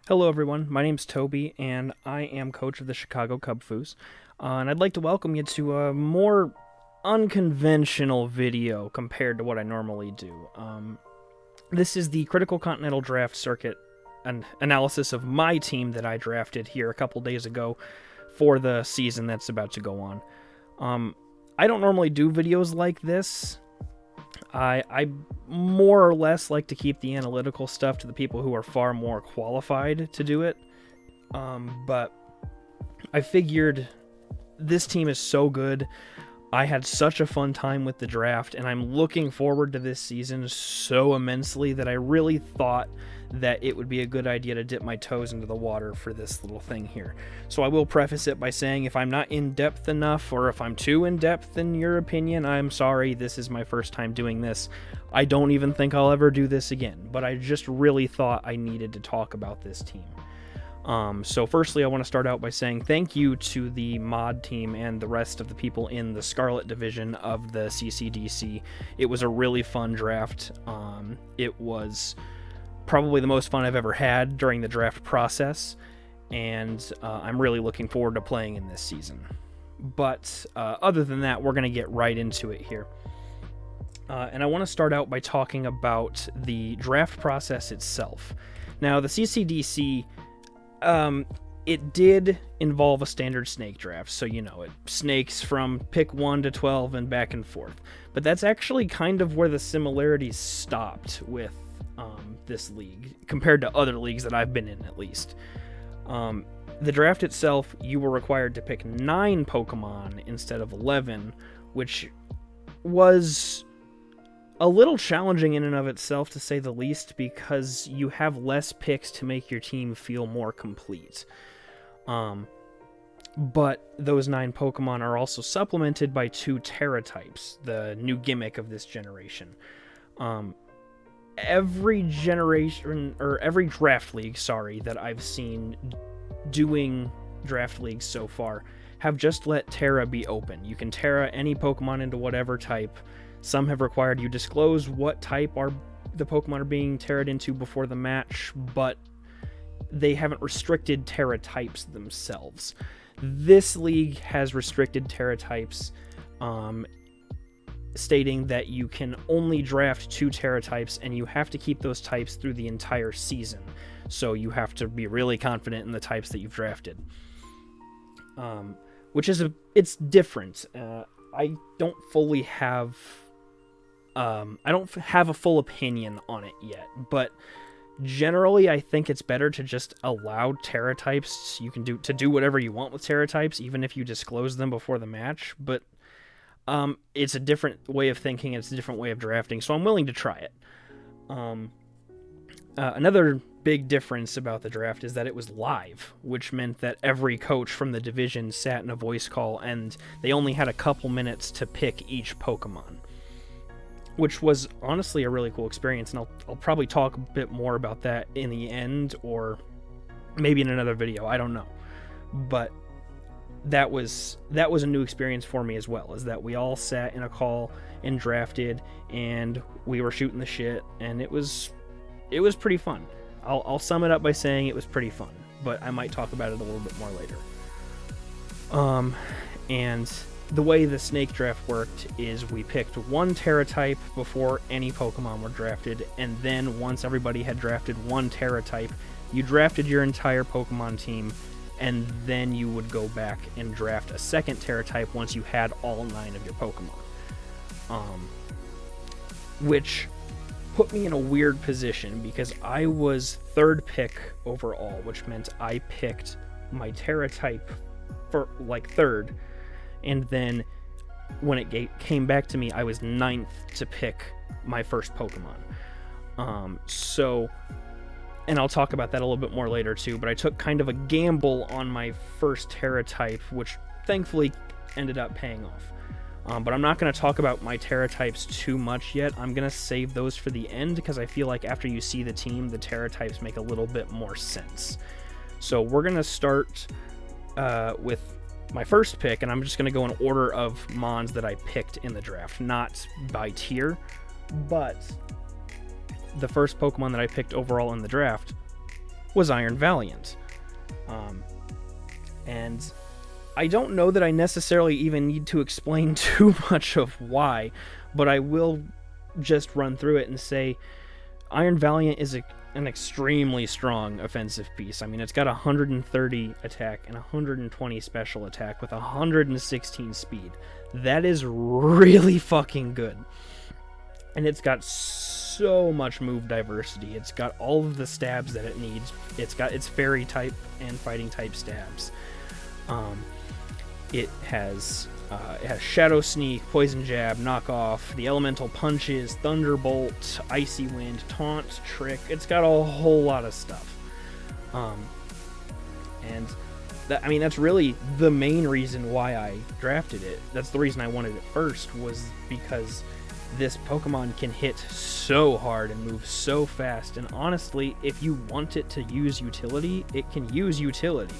Hello, everyone. My name's Toby, and I am coach of the Chicago Kubfus. And I'd like to welcome you to a more unconventional video compared to what I normally do. This is the Critical Continental Draft Circuit an analysis of my team that I drafted here a couple days ago for the season that's about to go on. I don't normally do videos like this. I more or less like to keep the analytical stuff to the people who are far more qualified to do it. But I figured this team is so good. I had such a fun time with the draft, and I'm looking forward to this season so immensely that I really thought that it would be a good idea to dip my toes into the water for this little thing here. So I will preface it by saying if I'm not in-depth enough, or if I'm too in-depth in your opinion, I'm sorry. This is my first time doing this. I don't even think I'll ever do this again, but I just really thought I needed to talk about this team. So firstly, I want to start out by saying thank you to the mod team and the rest of the people in the Scarlet division of the CCDC. It was a really fun draft. It was probably the most fun I've ever had during the draft process, and I'm really looking forward to playing in this season. But other than that, we're going to get right into it here. And I want to start out by talking about the draft process itself. Now, the CCDC... it did involve a standard snake draft, so it snakes from pick 1 to 12 and back and forth. But that's actually kind of where the similarities stopped with this league, compared to other leagues that I've been in, at least. The draft itself, you were required to pick 9 Pokemon instead of 11, which was a little challenging in and of itself, to say the least, because you have less picks to make your team feel more complete. But those 9 Pokemon are also supplemented by 2 Terra types, the new gimmick of this generation. Every generation, or every draft league, that I've seen doing draft leagues so far have just let Terra be open. You can Terra any Pokemon into whatever type. Some have required you disclose what type the Pokemon are being Terra'd into before the match, but they haven't restricted Terra types themselves. This league has restricted Terra types, stating that you can only draft 2 Terra types, and you have to keep those types through the entire season. So you have to be really confident in the types that you've drafted. It's different. I don't fully have... I don't have a full opinion on it yet, but generally I think it's better to just allow Terra types. You can do whatever you want with Terra types, even if you disclose them before the match, but it's a different way of thinking, it's a different way of drafting, so I'm willing to try it. Another big difference about the draft is that it was live, which meant that every coach from the division sat in a voice call, and they only had a couple minutes to pick each Pokemon, which was honestly a really cool experience, and I'll probably talk a bit more about that in the end, or maybe in another video, I don't know. But that was a new experience for me as well, is that we all sat in a call and drafted, and we were shooting the shit, and it was pretty fun. I'll sum it up by saying it was pretty fun, but I might talk about it a little bit more later. And the way the snake draft worked is we picked 1 Terra type before any Pokemon were drafted, and then once everybody had drafted 1 Terra type, you drafted your entire Pokemon team, and then you would go back and draft a second Terra type once you had all 9 of your Pokemon. Which put me in a weird position, because I was 3rd pick overall, which meant I picked my Terra type for 3rd. And then when it came back to me, I was 9th to pick my first Pokemon. And I'll talk about that a little bit more later too, but I took kind of a gamble on my first Terra type, which thankfully ended up paying off. But I'm not going to talk about my Terra types too much yet. I'm going to save those for the end, because I feel like after you see the team, the Terra types make a little bit more sense. So we're going to start with my first pick, and I'm just going to go in order of Mons that I picked in the draft, not by tier, but the first Pokemon that I picked overall in the draft was Iron Valiant. And I don't know that I necessarily even need to explain too much of why, but I will just run through it and say Iron Valiant is an extremely strong offensive piece. I mean, it's got 130 attack and 120 special attack with 116 speed. That is really fucking good. And it's got so much move diversity. It's got all of the stabs that it needs. It's got its fairy type and fighting type stabs. It has Shadow Sneak, Poison Jab, Knock Off, the Elemental Punches, Thunderbolt, Icy Wind, Taunt, Trick. It's got a whole lot of stuff. And that's really the main reason why I drafted it. That's the reason I wanted it first, was because this Pokemon can hit so hard and move so fast. And honestly, if you want it to use utility, it can use utility.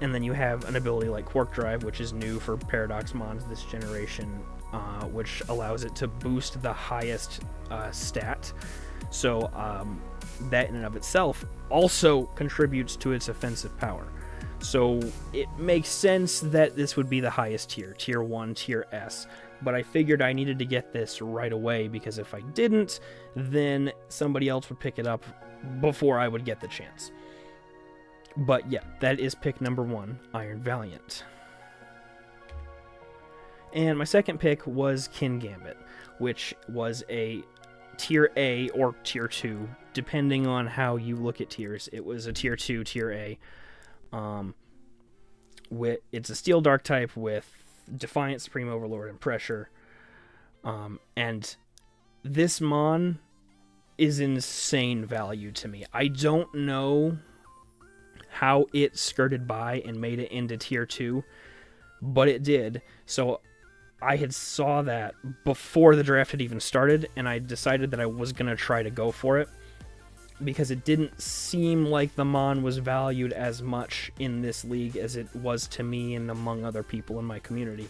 And then you have an ability like Quark Drive, which is new for Paradox Mons this generation, which allows it to boost the highest stat. So that in and of itself also contributes to its offensive power. So it makes sense that this would be the highest tier, Tier 1, Tier S. But I figured I needed to get this right away, because if I didn't, then somebody else would pick it up before I would get the chance. But yeah, that is pick number 1, Iron Valiant. And my second pick was Kingambit, which was a Tier A or Tier 2, depending on how you look at tiers. It was a Tier 2, Tier A. It's a Steel Dark type with Defiant, Supreme Overlord, and Pressure. And this Mon is insane value to me. I don't know how it skirted by and made it into Tier 2, but it did. So I had saw that before the draft had even started, and I decided that I was going to try to go for it, because it didn't seem like the Mon was valued as much in this league as it was to me and among other people in my community.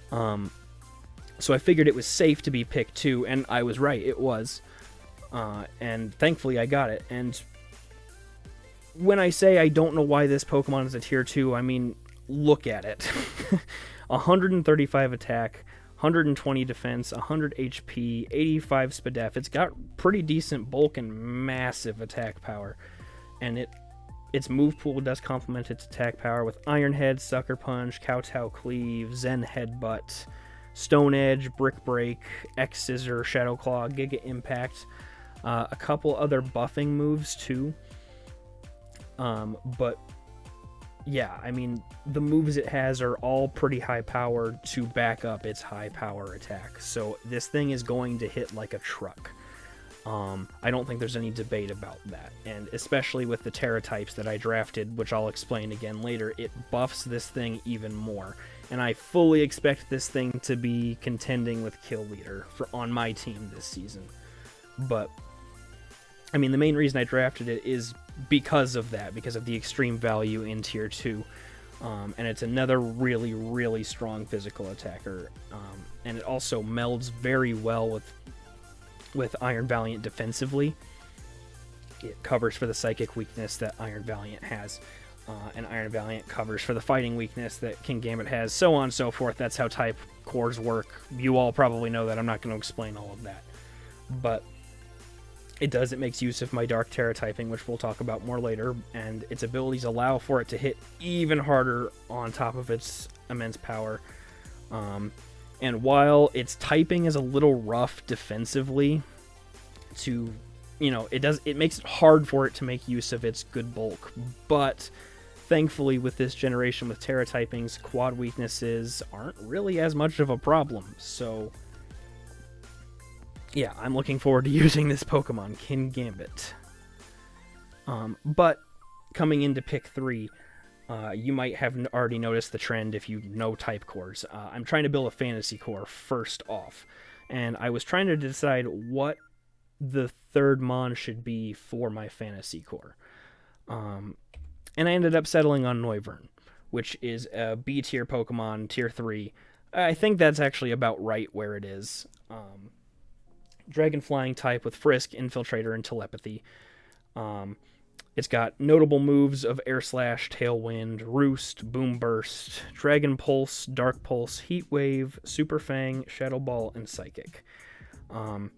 So I figured it was safe to be pick 2, and I was right, it was. And thankfully I got it. And when I say I don't know why this Pokemon is a Tier 2, I mean, look at it. 135 attack, 120 defense, 100 HP, 85 SPDF. It's got pretty decent bulk and massive attack power. And its move pool does complement its attack power with Iron Head, Sucker Punch, Kowtow Cleave, Zen Headbutt, Stone Edge, Brick Break, X Scissor, Shadow Claw, Giga Impact. A couple other buffing moves too. But yeah, I mean, the moves it has are all pretty high powered to back up its high power attack. So this thing is going to hit like a truck. I don't think there's any debate about that. And especially with the Terra types that I drafted, which I'll explain again later, it buffs this thing even more. And I fully expect this thing to be contending with Kill Leader on my team this season. But I mean, the main reason I drafted it is because of that, because of the extreme value in Tier 2. And it's another really, really strong physical attacker. And it also melds very well with Iron Valiant defensively. It covers for the psychic weakness that Iron Valiant has. And Iron Valiant covers for the fighting weakness that Kingambit has, so on and so forth. That's how type cores work. You all probably know that. I'm not going to explain all of that. But it makes use of my Dark Terra typing, which we'll talk about more later, and its abilities allow for it to hit even harder on top of its immense power. And while its typing is a little rough defensively, it makes it hard for it to make use of its good bulk. But thankfully, with this generation with Terra typings, quad weaknesses aren't really as much of a problem. So yeah, I'm looking forward to using this Pokemon, Kingambit. But coming into pick 3, you might have already noticed the trend if you know type cores. I'm trying to build a fantasy core first off, and I was trying to decide what the third Mon should be for my fantasy core. And I ended up settling on Noivern, which is a B tier Pokemon, tier 3. I think that's actually about right where it is. Dragon Flying type with Frisk, Infiltrator, and Telepathy. It's got notable moves of Air Slash, Tailwind, Roost, Boom Burst, Dragon Pulse, Dark Pulse, Heat Wave, Super Fang, Shadow Ball, and Psychic. And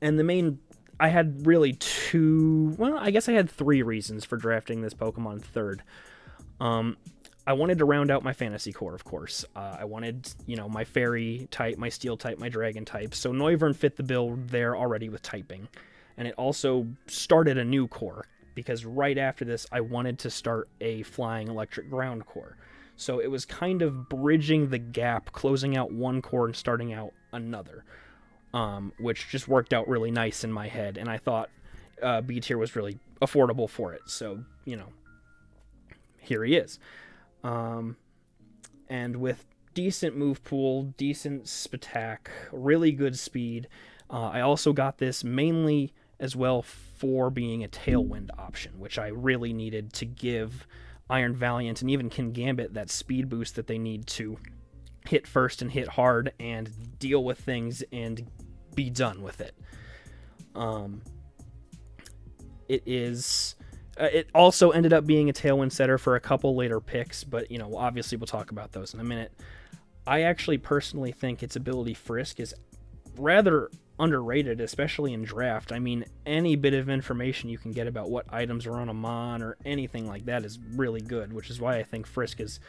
the main... I had really I had 3 reasons for drafting this Pokemon third. I wanted to round out my Fantasy core, of course. I wanted, my Fairy type, my Steel type, my Dragon type. So Noivern fit the bill there already with typing. And it also started a new core, because right after this, I wanted to start a Flying Electric Ground core. So it was kind of bridging the gap, closing out one core and starting out another. Which just worked out really nice in my head, and I thought B tier was really affordable for it. So, here he is. And with decent move pool, decent spatak, really good speed, I also got this mainly as well for being a Tailwind option, which I really needed to give Iron Valiant and even Kingambit that speed boost that they need to hit first and hit hard and deal with things and be done with it. It also ended up being a Tailwind setter for a couple later picks, but obviously we'll talk about those in a minute. I actually personally think its ability Frisk is rather underrated, especially in draft. I mean, any bit of information you can get about what items are on a mon or anything like that is really good, which is why I think Frisk is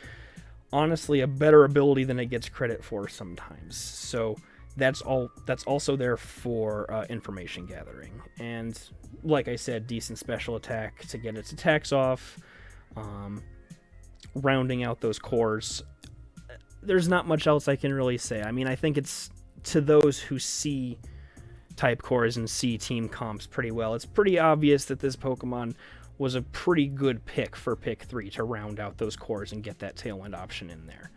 honestly a better ability than it gets credit for sometimes. So that's also there for information gathering. And like I said, decent special attack to get its attacks off, rounding out those cores. There's not much else I can really say. I mean, I think it's to those who see type cores and see team comps pretty well, it's pretty obvious that this Pokemon was a pretty good pick for pick 3 to round out those cores and get that Tailwind option in there.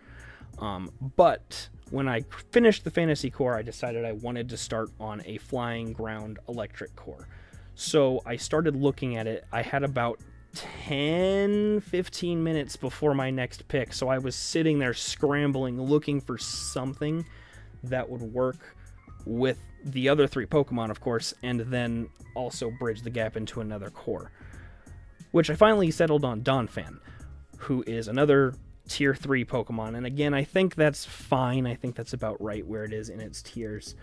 But when I finished the Fantasy core, I decided I wanted to start on a Flying Ground Electric core. So I started looking at it. I had about 10-15 minutes before my next pick, so I was sitting there scrambling, looking for something that would work with the other 3 Pokemon, of course, and then also bridge the gap into another core. Which I finally settled on Donphan, who is another tier 3 Pokemon. And again, I think that's fine. I think that's about right where it is in its tiers.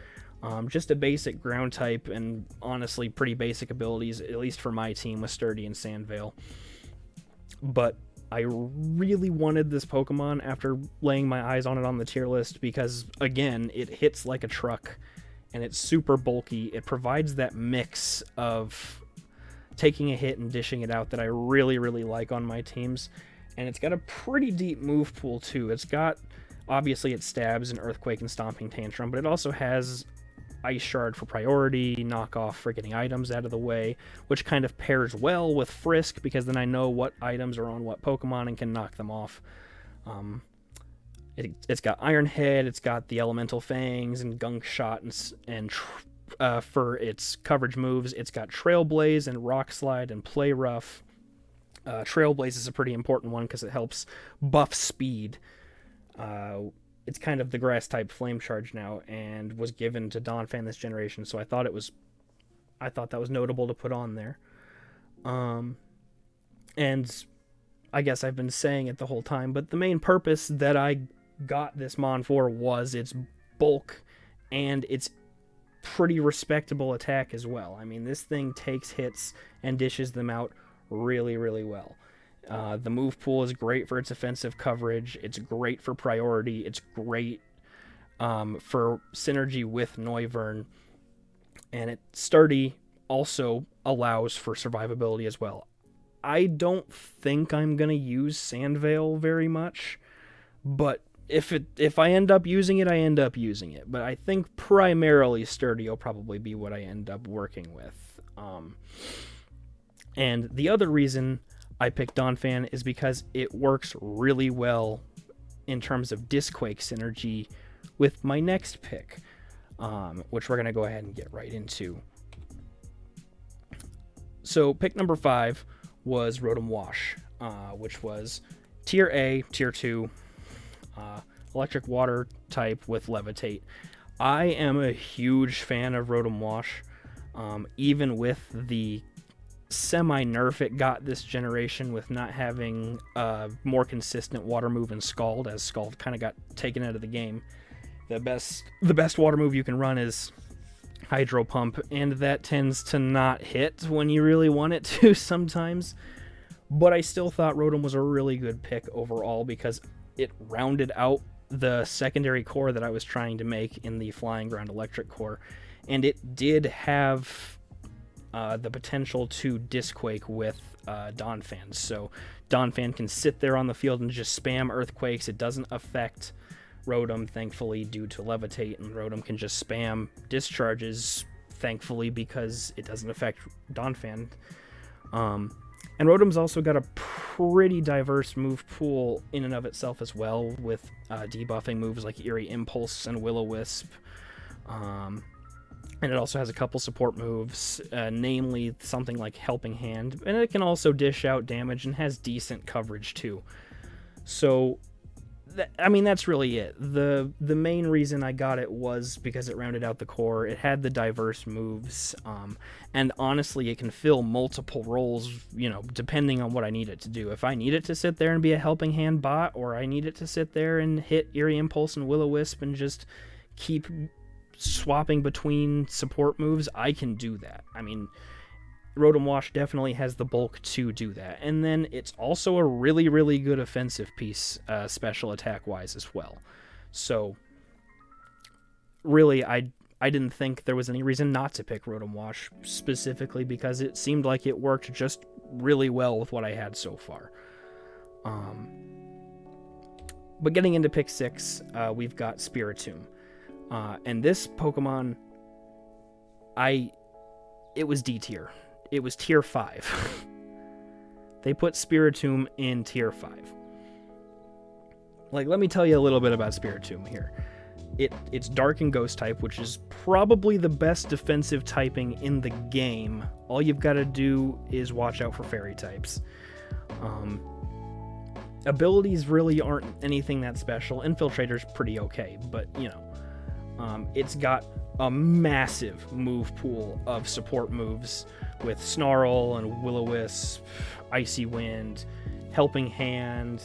Just a basic ground type and honestly pretty basic abilities, at least for my team with Sturdy and Sandvale. But I really wanted this Pokemon after laying my eyes on it on the tier list because, again, it hits like a truck and it's super bulky. It provides that mix of taking a hit and dishing it out that I really, really like on my teams. And it's got a pretty deep move pool, too. It's got, obviously, it stabs and Earthquake and Stomping Tantrum, but it also has Ice Shard for priority, knockoff for getting items out of the way, which kind of pairs well with Frisk, because then I know what items are on what Pokemon and can knock them off. It's got Iron Head, it's got the Elemental Fangs and Gunk Shot, and for its coverage moves, it's got Trailblaze and Rock Slide and Play Rough. Trailblaze is a pretty important one because it helps buff speed. It's kind of the grass type Flame Charge now and was given to Donphan this generation, so I thought that was notable to put on there. And I guess I've been saying it the whole time, but the main purpose that I got this Mon for was its bulk and its pretty respectable attack as well. I mean, this thing takes hits and dishes them out really, really well. The move pool is great for its offensive coverage. It's great for priority. It's great for synergy with Noivern. And Sturdy also allows for survivability as well. I don't think I'm going to use Sandvale very much, but if I end up using it, I end up using it. But I think primarily Sturdy will probably be what I end up working with. And the other reason I picked Donphan is because it works really well in terms of Disquake synergy with my next pick, which we're going to go ahead and get right into. So pick number 5 was Rotom Wash, which was Tier A, Tier 2, Electric Water type with Levitate. I am a huge fan of Rotom Wash, even with the semi-nerf it got this generation with not having a more consistent water move in Scald, as Scald kind of got taken out of the game. The best water move you can run is Hydro Pump, and that tends to not hit when you really want it to sometimes. But I still thought Rotom was a really good pick overall because it rounded out the secondary core that I was trying to make in the Flying Ground Electric core, and it did have the potential to Disquake with Donphan. So Donphan can sit there on the field and just spam Earthquakes. It doesn't affect Rotom, thankfully, due to Levitate, and Rotom can just spam Discharges, thankfully, because it doesn't affect Donphan. And Rotom's also got a pretty diverse move pool in and of itself as well, with debuffing moves like Eerie Impulse and Will-O-Wisp. And it also has a couple support moves, namely something like Helping Hand, and it can also dish out damage and has decent coverage too. So, that's really it. The main reason I got it was because it rounded out the core. It had the diverse moves, and honestly, it can fill multiple roles, depending on what I need it to do. If I need it to sit there and be a Helping Hand bot, or I need it to sit there and hit Eerie Impulse and Will-O-Wisp and just keep swapping between support moves, I can do that. Rotom Wash definitely has the bulk to do that. And then it's also a really, really good offensive piece, special attack-wise as well. So, really, I didn't think there was any reason not to pick Rotom Wash, specifically because it seemed like it worked just really well with what I had so far. But getting into pick 6, we've got Spiritomb. And this Pokemon, it was D tier. It was tier 5. They put Spiritomb in tier 5. Let me tell you a little bit about Spiritomb here. It's Dark and Ghost type, which is probably the best defensive typing in the game. All you've got to do is watch out for Fairy types. Abilities really aren't anything that special. Infiltrator's pretty okay, but, it's got a massive move pool of support moves with Snarl and Will-O-Wisp, Icy Wind, Helping Hand,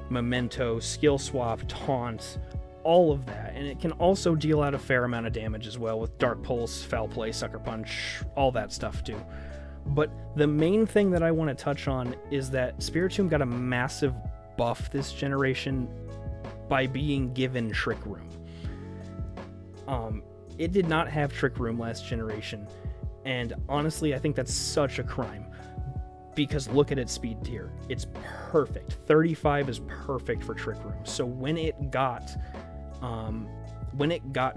Memento, Skill Swap, Taunt, all of that. And it can also deal out a fair amount of damage as well with Dark Pulse, Foul Play, Sucker Punch, all that stuff too. But the main thing that I want to touch on is that Spiritomb got a massive buff this generation by being given Trick Room. It did not have Trick Room last generation, and honestly, I think that's such a crime, because look at its speed tier. It's perfect. 35 is perfect for Trick Room. So when it got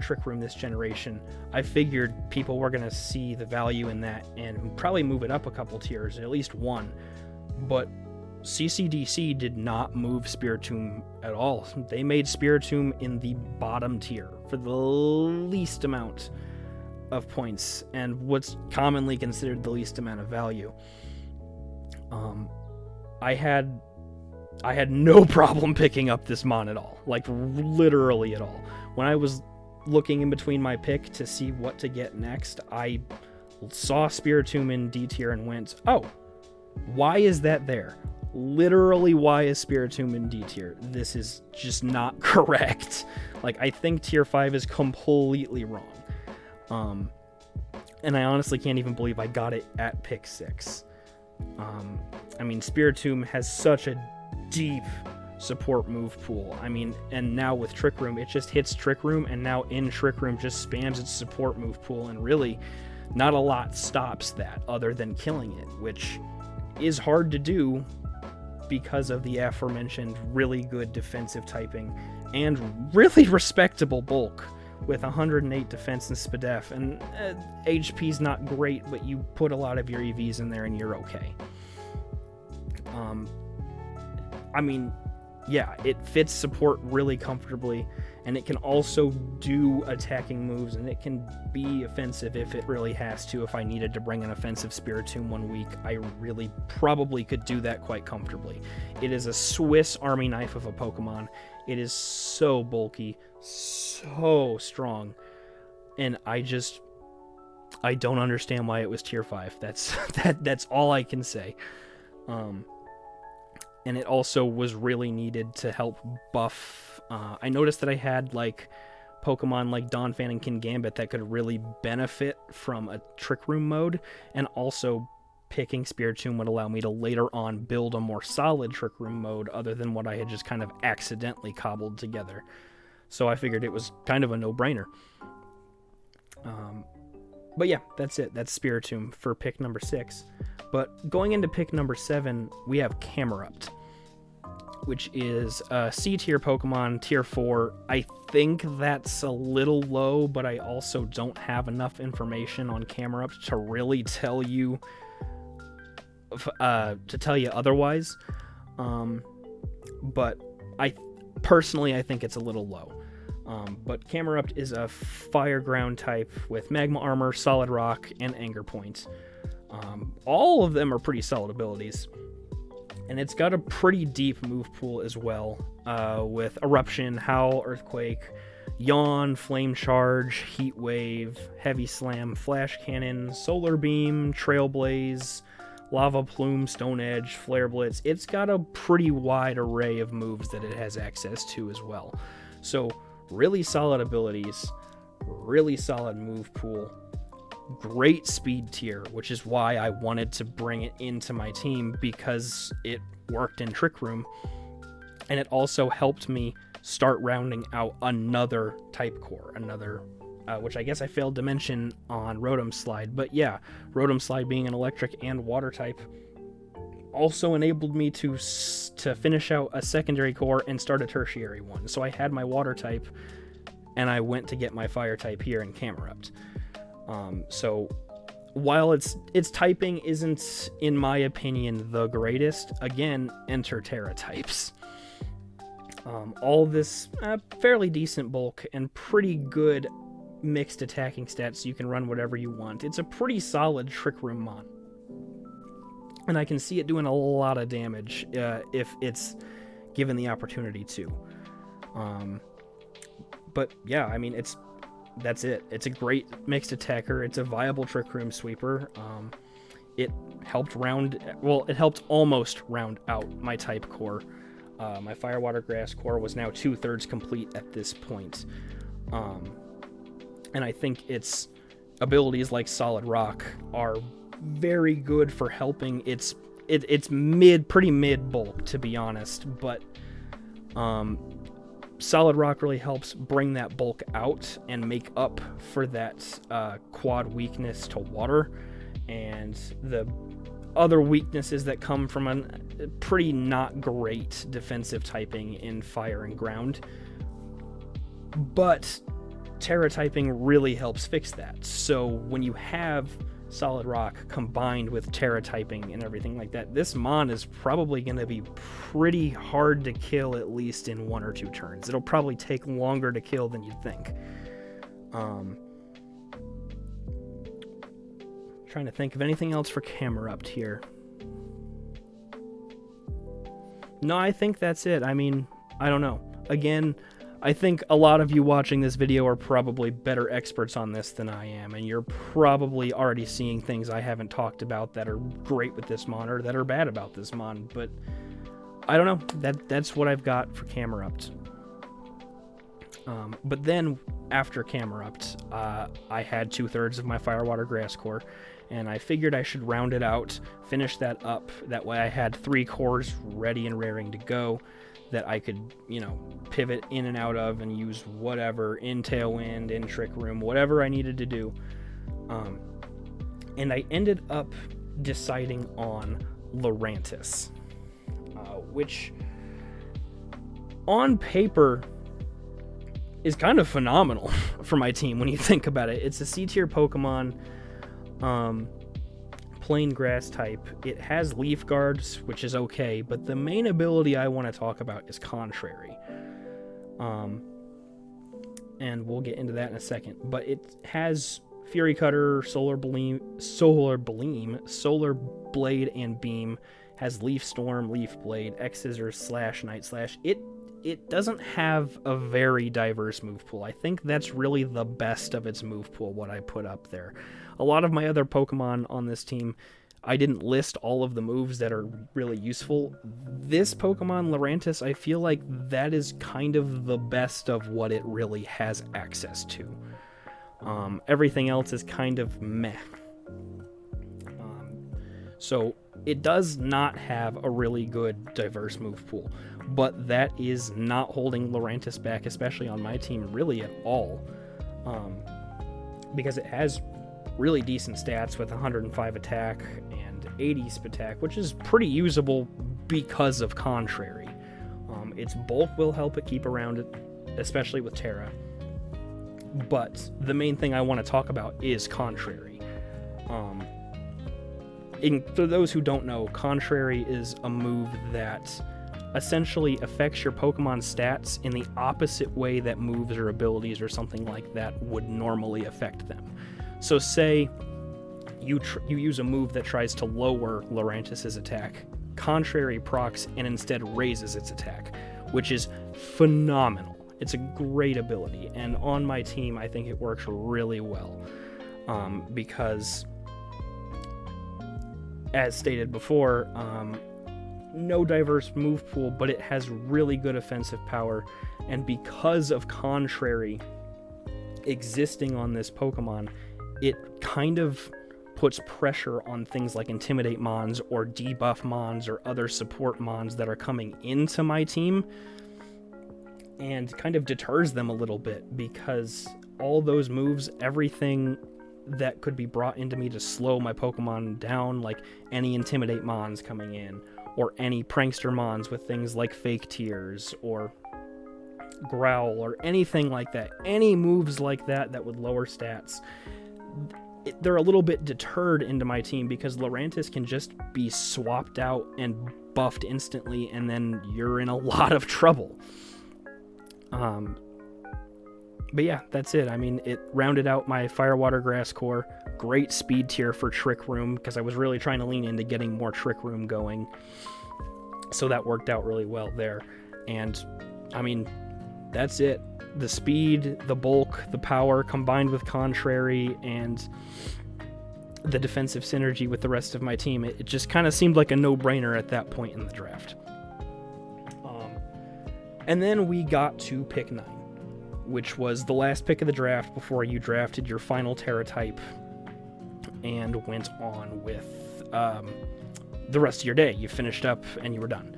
Trick Room this generation, I figured people were going to see the value in that and probably move it up a couple tiers, at least one. But CCDC did not move Spiritomb at all. They made Spiritomb in the bottom tier for the least amount of points and what's commonly considered the least amount of value. I had no problem picking up this mon at all, literally at all. When I was looking in between my pick to see what to get next, I saw Spiritomb in D tier and went, oh, why is that there? Literally, why is Spiritomb in D tier? This is just not correct. I think tier 5 is completely wrong. And I honestly can't even believe I got it at pick 6. Spiritomb has such a deep support move pool. And now with Trick Room, it just hits Trick Room, and now in Trick Room just spams its support move pool, and really not a lot stops that other than killing it, which is hard to do because of the aforementioned really good defensive typing and really respectable bulk with 108 defense and SPDEF, and HP's not great, but you put a lot of your EVs in there and you're okay. Yeah, it fits support really comfortably, and it can also do attacking moves, and it can be offensive if it really has to. If I needed to bring an offensive Spiritomb one week, I really probably could do that quite comfortably. It is a Swiss Army knife of a Pokemon. It is so bulky, so strong. and I don't understand why it was tier 5. That's all I can say. And it also was really needed to help buff. I noticed that I had like Pokemon like Donphan and Kingambit that could really benefit from a Trick Room mode, and also picking Spiritomb would allow me to later on build a more solid Trick Room mode other than what I had just kind of accidentally cobbled together. So I figured it was kind of a no-brainer. But yeah, that's it. That's Spiritomb for pick number 6. But going into pick number 7, we have Camerupt, which is a C-tier Pokemon, tier 4. I think that's a little low, but I also don't have enough information on Camerupt to really tell you otherwise. But I think it's a little low. But Camerupt is a fire ground type with magma armor, solid rock, and anger point. All of them are pretty solid abilities. And it's got a pretty deep move pool as well, with Eruption, Howl, Earthquake, Yawn, Flame Charge, Heat Wave, Heavy Slam, Flash Cannon, Solar Beam, Trailblaze, Lava Plume, Stone Edge, Flare Blitz. It's got a pretty wide array of moves that it has access to as well. So really solid abilities, really solid move pool, great speed tier, which is why I wanted to bring it into my team, because it worked in Trick Room, and it also helped me start rounding out another type core, which I guess I failed to mention on Rotom Slide, but yeah, Rotom Slide being an electric and water type also enabled me to finish out a secondary core and start a tertiary one. So I had my water type, and I went to get my fire type here in Camerupt. So while its typing isn't, in my opinion, the greatest, again, enter Terra types. All this fairly decent bulk and pretty good mixed attacking stats, so you can run whatever you want. It's a pretty solid Trick Room mon. And I can see it doing a lot of damage if it's given the opportunity to. But yeah, I mean, that's it. It's a great mixed attacker. It's a viable Trick Room sweeper. It helped almost round out my type core. My Fire, Water, Grass core was now 2/3 complete at this point. And I think its abilities like Solid Rock are very good for helping it's pretty mid bulk, to be honest, but Solid Rock really helps bring that bulk out and make up for that quad weakness to water and the other weaknesses that come from a pretty not great defensive typing in fire and ground. But Terra typing really helps fix that. So when you have Solid Rock combined with Terra typing and everything like that, this mon is probably going to be pretty hard to kill, at least in 1 or 2 turns. It'll probably take longer to kill than you'd think. Trying to think of anything else for Camerupt here. No, I think that's it. I mean, I don't know. Again, I think a lot of you watching this video are probably better experts on this than I am, and you're probably already seeing things I haven't talked about that are great with this mon or that are bad about this mon, but I don't know. That's what I've got for Camerupt. But then after Camerupt, I had 2/3 of my Fire, Water, Grass core, and I figured I should round it out, finish that up. That way I had 3 cores ready and raring to go that I could, pivot in and out of and use whatever, in Tailwind, in Trick Room, whatever I needed to do. And I ended up deciding on Lurantis, which on paper is kind of phenomenal for my team when you think about it. It's a C-tier Pokemon, plain grass type. It has Leaf Guards, which is okay, but the main ability I want to talk about is Contrary. And we'll get into that in a second. But it has Fury Cutter, Solar Blade, and Beam. Has Leaf Storm, Leaf Blade, X Scissors, Slash, Night Slash. It it doesn't have a very diverse move pool. I think that's really the best of its move pool, what I put up there. A lot of my other Pokemon on this team, I didn't list all of the moves that are really useful. This Pokemon, Lurantis, I feel like that is kind of the best of what it really has access to. Everything else is kind of meh. So it does not have a really good diverse move pool, but that is not holding Lurantis back, especially on my team, really at all, because it has really decent stats with 105 attack and 80 attack, which is pretty usable because of Contrary. Its bulk will help it keep around it, especially with Terra, but the main thing I want to talk about is Contrary. For those who don't know, Contrary is a move that essentially affects your Pokemon's stats in the opposite way that moves or abilities or something like that would normally affect them. So say you use a move that tries to lower Lurantis' attack, Contrary procs and instead raises its attack, which is phenomenal. It's a great ability, and on my team I think it works really well, because as stated before, no diverse move pool, but it has really good offensive power, and because of Contrary existing on this Pokemon, it kind of puts pressure on things like Intimidate Mons or Debuff Mons or other support Mons that are coming into my team, and kind of deters them a little bit, because all those moves, everything that could be brought into me to slow my Pokemon down, like any Intimidate Mons coming in, or any Prankster Mons with things like Fake Tears, or Growl, or anything like that. Any moves like that that would lower stats, they're a little bit deterred into my team, because Lurantis can just be swapped out and buffed instantly, and then you're in a lot of trouble. But yeah, that's it. I mean, it rounded out my Fire, Water, Grass core. Great speed tier for Trick Room, because I was really trying to lean into getting more Trick Room going. So that worked out really well there. And, I mean, that's it. The speed, the bulk, the power, combined with Contrary, and the defensive synergy with the rest of my team, it just kind of seemed like a no-brainer at that point in the draft. And then we got to pick 9. Which was the last pick of the draft before you drafted your final Terra type and went on with the rest of your day. You finished up and you were done.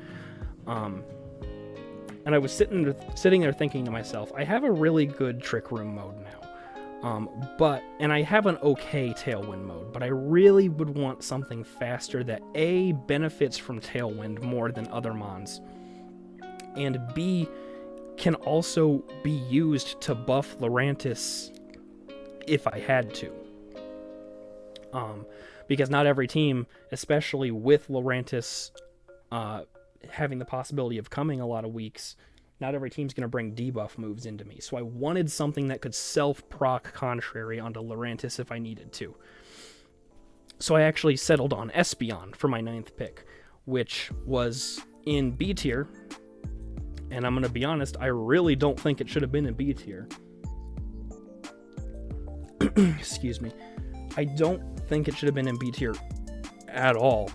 And I was sitting there thinking to myself, I have a really good Trick Room mode now, and I have an okay Tailwind mode, but I really would want something faster that A, benefits from Tailwind more than other Mons, and B, can also be used to buff Lurantis if I had to. Because not every team, especially with Lurantis having the possibility of coming a lot of weeks, not every team's going to bring debuff moves into me. So I wanted something that could self-proc Contrary onto Lurantis if I needed to. So I actually settled on Espeon for my 9th pick, which was in B tier. And I'm going to be honest, I really don't think it should have been in B tier. Excuse me. I don't think it should have been in B tier at all.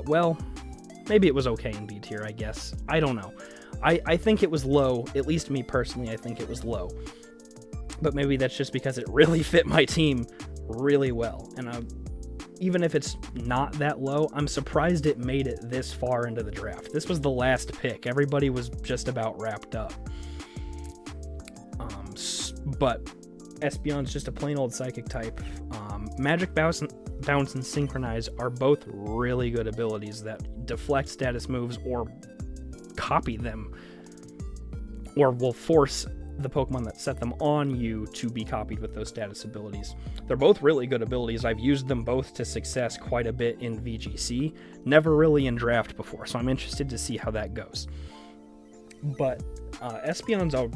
Well, maybe it was okay in B tier, I guess. I don't know. I think it was low. At least me personally, I think it was low. But maybe that's just because it really fit my team really well. And even if it's not that low, I'm surprised it made it this far into the draft. This was the last pick. Everybody was just about wrapped up. But Espeon's just a plain old Psychic type. Magic Bounce and Synchronize are both really good abilities that deflect status moves or copy them, or will force the Pokemon that set them on you to be copied with those status abilities. They're both really good abilities. I've used them both to success quite a bit in VGC, never really in draft before, so I'm interested to see how that goes. But Espeon's a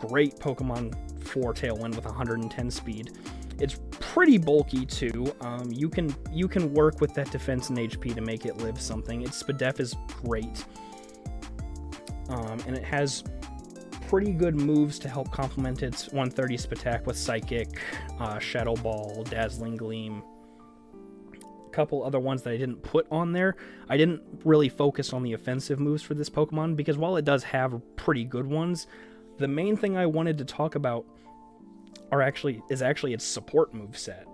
great Pokemon for Tailwind with 110 speed. It's pretty bulky too. You can work with that defense and HP to make it live something. Its Spadef is great. and it has pretty good moves to help complement its 130 attack with Psychic, Shadow Ball, Dazzling Gleam. A couple other ones that I didn't put on there. I didn't really focus on the offensive moves for this Pokemon, because while it does have pretty good ones, the main thing I wanted to talk about is actually its support moveset,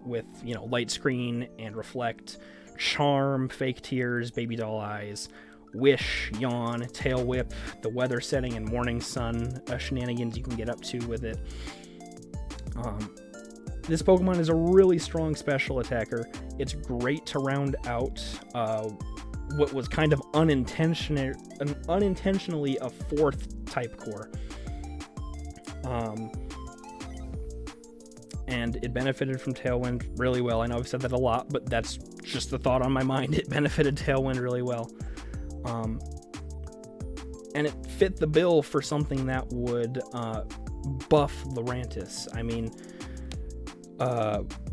with, Light Screen and Reflect, Charm, Fake Tears, Baby Doll Eyes, Wish, Yawn, Tail Whip, the Weather Setting, and Morning Sun shenanigans you can get up to with it. This Pokemon is a really strong special attacker. It's great to round out what was kind of unintentionally a 4th type core. And it benefited from Tailwind really well. I know I've said that a lot, but that's just the thought on my mind. It benefited Tailwind really well. And it fit the bill for something that would buff Lurantis. I mean,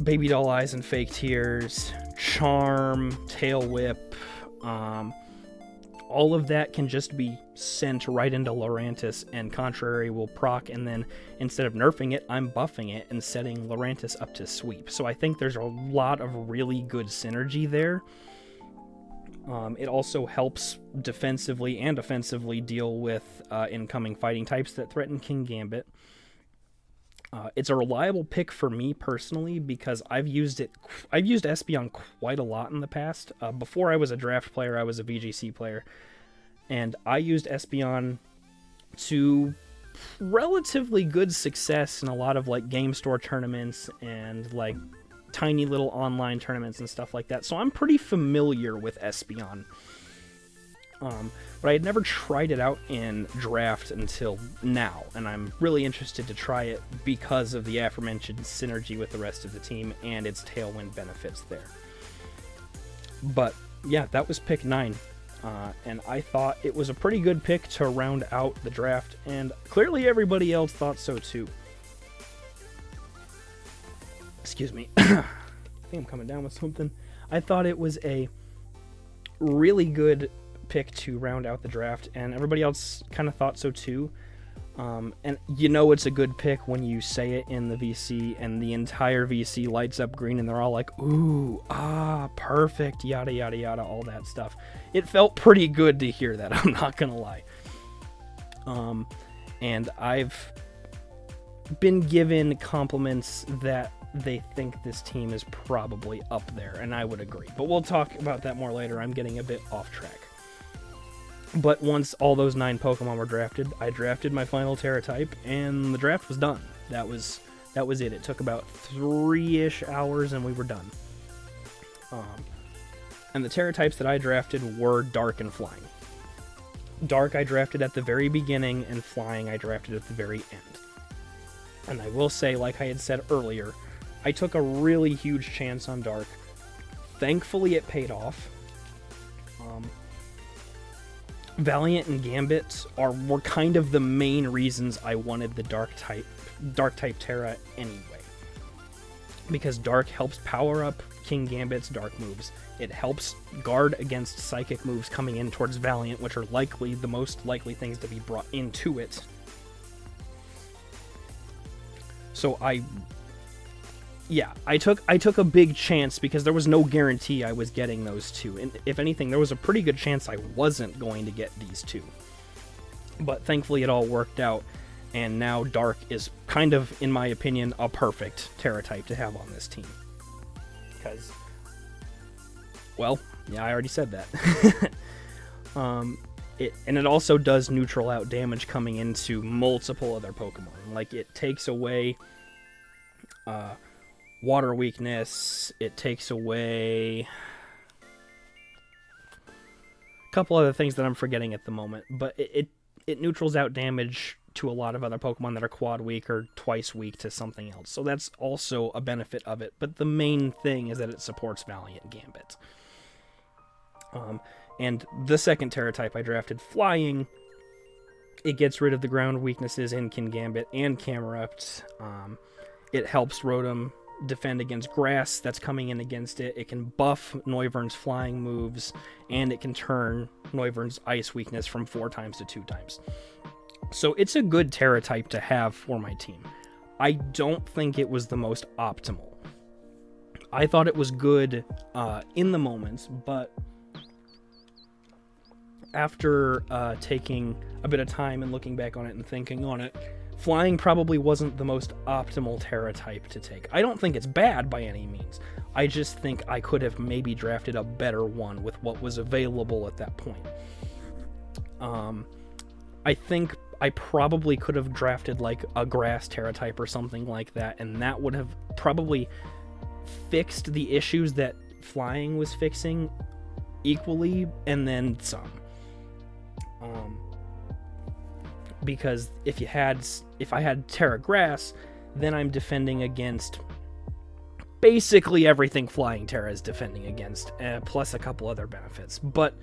Baby Doll Eyes and Fake Tears, Charm, Tail Whip, all of that can just be sent right into Lurantis, and Contrary will proc, and then instead of nerfing it, I'm buffing it and setting Lurantis up to sweep. So I think there's a lot of really good synergy there. It also helps defensively and offensively deal with incoming fighting types that threaten King Gambit. It's a reliable pick for me personally, because I've used Espeon quite a lot in the past. Before I was a draft player, I was a VGC player, and I used Espeon to relatively good success in a lot of game store tournaments and tiny little online tournaments and stuff like that. So I'm pretty familiar with Espeon. But I had never tried it out in draft until now, and I'm really interested to try it because of the aforementioned synergy with the rest of the team and its Tailwind benefits there. But yeah, that was pick 9, and I thought it was a pretty good pick to round out the draft, and clearly everybody else thought so too. Excuse me. I think I'm coming down with something. I thought it was a really good pick to round out the draft, and everybody else kind of thought so too. And it's a good pick when you say it in the VC and the entire VC lights up green and they're all like, ooh, perfect, yada yada yada, all that stuff. It felt pretty good to hear that, I'm not gonna lie. And I've been given compliments that they think this team is probably up there, and I would agree, but we'll talk about that more later. I'm getting a bit off track. But once all those 9 Pokemon were drafted, I drafted my final Terra type, and the draft was done. That was it. It took about 3-ish hours, and we were done. And the Terra types that I drafted were Dark and Flying. Dark I drafted at the very beginning, and Flying I drafted at the very end. And I will say, like I had said earlier, I took a really huge chance on Dark. Thankfully, it paid off. Valiant and Gambit were kind of the main reasons I wanted the Dark type Terra anyway. Because Dark helps power up King Gambit's Dark moves. It helps guard against Psychic moves coming in towards Valiant, which are likely the most likely things to be brought into it. So I took a big chance because there was no guarantee I was getting those 2. And if anything, there was a pretty good chance I wasn't going to get these 2. But thankfully it all worked out, and now Dark is kind of, in my opinion, a perfect Terra type to have on this team. Because, well, yeah, I already said that. It also does neutral out damage coming into multiple other Pokemon. It takes away water weakness, it takes away a couple other things that I'm forgetting at the moment, but it neutrals out damage to a lot of other Pokemon that are quad weak or twice weak to something else, so that's also a benefit of it. But the main thing is that it supports Valiant Gambit. And the second Terra type I drafted, Flying, it gets rid of the ground weaknesses in Kingambit and Camerupt. It helps Rotom defend against grass that's coming in against it. It can buff Noivern's flying moves, and it can turn Noivern's ice weakness from 4 times to 2 times. So it's a good Terra type to have for my team. I don't think it was the most optimal. I thought it was good in the moments, but after taking a bit of time and looking back on it and thinking on it, flying probably wasn't the most optimal Terra type to take. I don't think it's bad by any means. I just think I could have maybe drafted a better one with what was available at that point. I think I probably could have drafted like a grass Terra type or something like that, and that would have probably fixed the issues that flying was fixing equally, and then some. Because if I had Terra Grass, then I'm defending against basically everything Flying Terra is defending against, plus a couple other benefits. But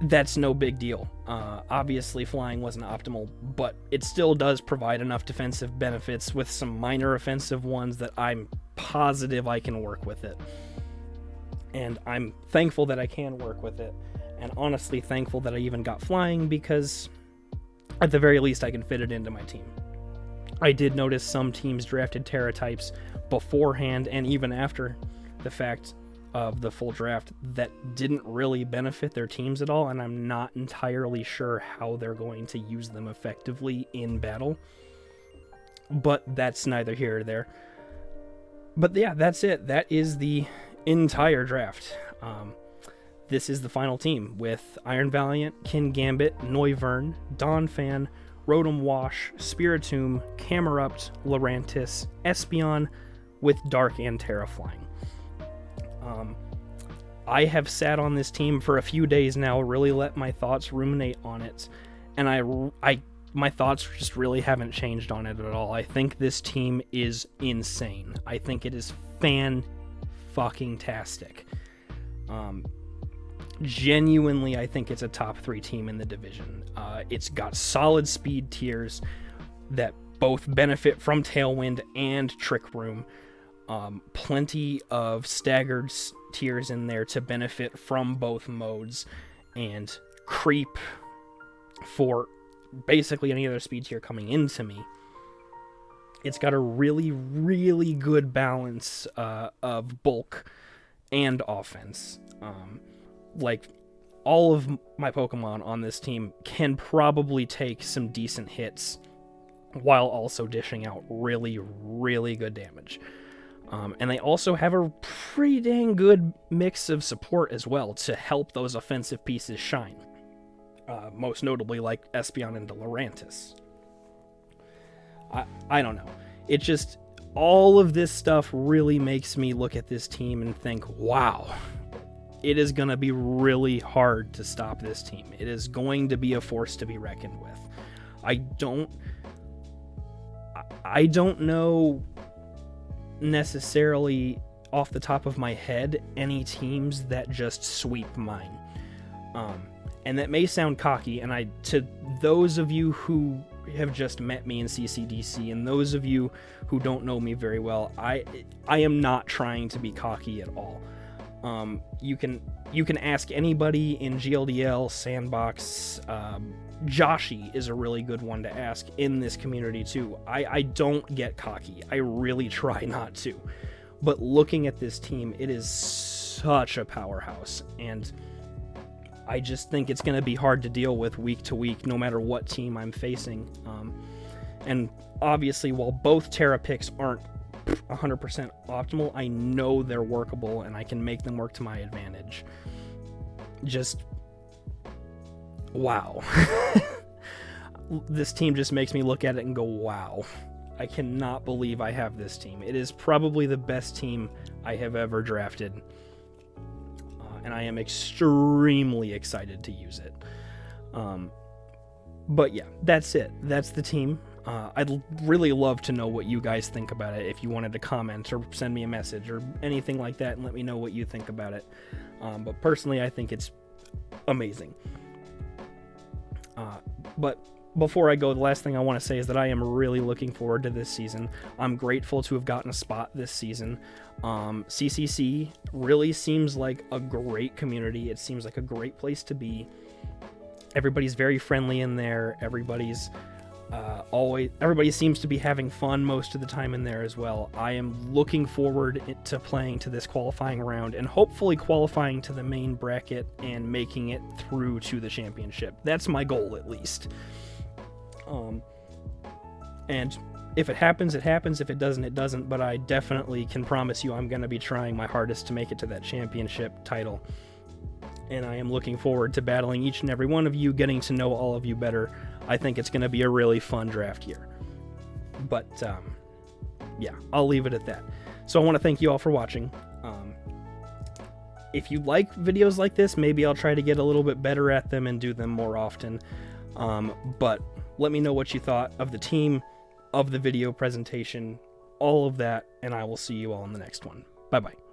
that's no big deal. Obviously, flying wasn't optimal, but it still does provide enough defensive benefits with some minor offensive ones that I'm positive I can work with it. And I'm thankful that I can work with it. And honestly thankful that I even got flying, because at the very least I can fit it into my team. I did notice some teams drafted Terra types beforehand and even after the fact of the full draft that didn't really benefit their teams at all, and I'm not entirely sure how they're going to use them effectively in battle. But that's neither here or there. But yeah, that's it. That is the entire draft. This is the final team with Iron Valiant, Kin Gambit, Noivern, Donphan, Rotom Wash, Spiritomb, Camerupt, Lurantis, Espeon, with Dark and Terra Flying. I have sat on this team for a few days now, really let my thoughts ruminate on it, and my thoughts just really haven't changed on it at all. I think this team is insane. I think it is fan-fucking-tastic. Genuinely, I think it's a top 3 team in the division. It's got solid speed tiers that both benefit from Tailwind and Trick Room. Plenty of staggered tiers in there to benefit from both modes, and creep for basically any other speed tier coming into me. It's got a really, really good balance of bulk and offense. Like, all of my Pokemon on this team can probably take some decent hits while also dishing out really, really good damage. And they also have a pretty dang good mix of support as well to help those offensive pieces shine. Most notably like Espeon and Lurantis. I don't know. It just, all of this stuff really makes me look at this team and think, wow, it is going to be really hard to stop this team. It is going to be a force to be reckoned with. I don't know necessarily off the top of my head any teams that just sweep mine. And that may sound cocky, and to those of you who have just met me in CCDC, and those of you who don't know me very well, I am not trying to be cocky at all. You can ask anybody in GLDL, Sandbox. Joshi is a really good one to ask in this community too. I don't get cocky. I really try not to. But looking at this team, it is such a powerhouse, and I just think it's going to be hard to deal with week to week, no matter what team I'm facing. And obviously, while both Terra picks aren't 100% optimal, I know they're workable, and I can make them work to my advantage. Just, wow. This team just makes me look at it and go, wow. I cannot believe I have this team. It is probably the best team I have ever drafted. And I am extremely excited to use it. But yeah, that's it. That's the team. I'd really love to know what you guys think about it. If you wanted to comment or send me a message or anything like that, and let me know what you think about it. But personally, I think it's amazing. But before I go, the last thing I want to say is that I am really looking forward to this season. I'm grateful to have gotten a spot this season. CCC really seems like a great community. It seems like a great place to be. Everybody's very friendly in there. Everybody seems to be having fun most of the time in there as well. I am looking forward to playing to this qualifying round and hopefully qualifying to the main bracket and making it through to the championship. That's my goal, at least. And if it happens, it happens. If it doesn't, it doesn't. But I definitely can promise you I'm going to be trying my hardest to make it to that championship title. And I am looking forward to battling each and every one of you, getting to know all of you better. I think it's going to be a really fun draft year. But, yeah, I'll leave it at that. So I want to thank you all for watching. If you like videos like this, maybe I'll try to get a little bit better at them and do them more often. But let me know what you thought of the team, of the video presentation, all of that, and I will see you all in the next one. Bye-bye.